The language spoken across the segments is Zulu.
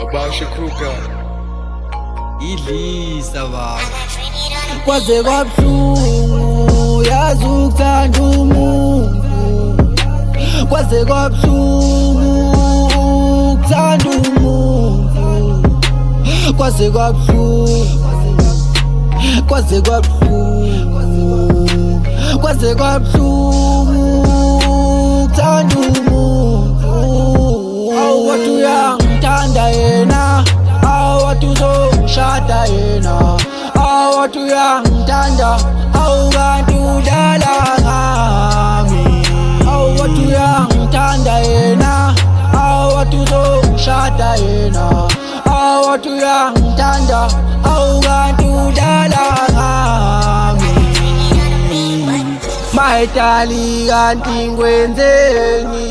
Abasha Kruger idlisa baba kwaze kwabhlungu yazi ukuthanda umuntu kwaze kwabhlungu ukuthanda umuntu kwaze kwabhlungu kwaze kwabhlungu kwaze kwabhlungu ukuthanda umuntu awuthi uyangithanda yena awuthi uzongishada yena awuthi uyangithanda awukanti udlala ngami awuthi uyangithanda yena awuthi uzongishada yena awuthi uyangithanda awukanti udlala ngami mayitali kanti ngikwenzeni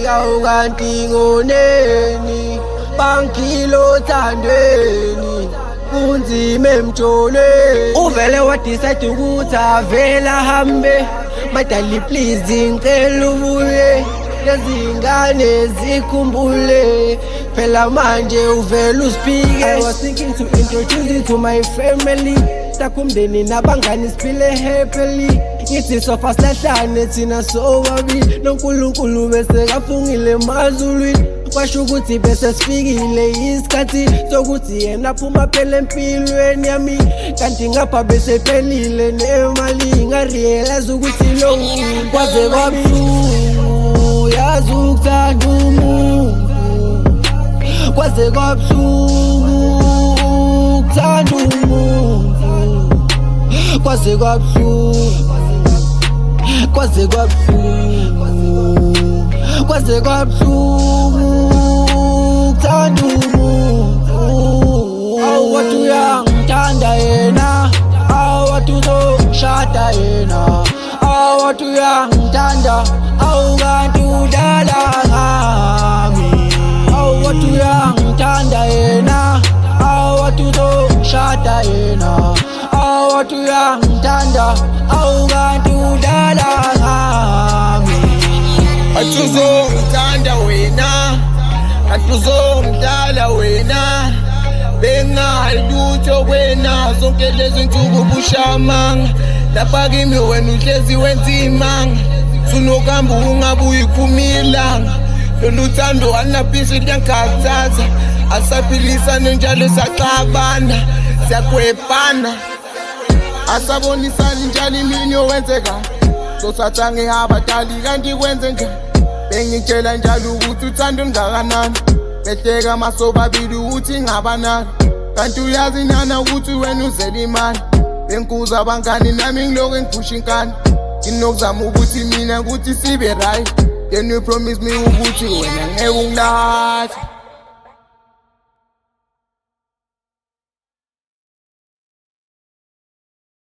awukanti ngoneni bangilo thandweni kunzima emjolweni uvele wadecide ukuthi avela hambe madali please ngicela ubuye lezingane zikhumbule phela manje uvela usiphike I was thinking to introduce you to my family takumndeni nabangani siphile happily ngithi sofa silahlane thina sobabili noNkulunkulu bese kafungile emazulwini kwasho ukuthi bese sifikile isikhathi sokuthi yena phuma phela empilweni yami kanti ngapha bese phelile nemali ngarealize ukuthi lo kwaze kwabhlungu yazi ukuthanda umuntu kwaze kwabhlungu ukuthanda umuntu kwaze kwabhlungu kwaze kwabhlungu kwaze kwabhlungu ukuthanda umuntu awuthi uyangithanda yena awuthi uzongishada yena awuthi uyangithanda awukanti udlala ngami awuthi uyangithanda yena awuthi uzongishada yena awuthi uyangithanda awukanti udlala ngami Athi uzongithanda wena kanti uzongidlala wena bengalutho wena zonke lezi nsuku bushamanga lapha kimi wena uhlezi wenzimanga sunokamba ungabuyi kumilanga lolu thando anaphisi liyangikhathaza asaphilisane njalo saxabana siyakwebhana asabonisani njalo imini owenzeka sothatha ngihaba-tali kanti kwenze njani bengitshela njalo ukuthi uthando ngakanani behleka masobabili ukuthi ngabanani kanti uyazi nana ukuthi wena uzela imali benkuza abangani nami ngiloko ngiphusha inkani nginokuzama ukuthi mina ukuthi sibe right then you promise me ukuthi wena ngeke ungilahle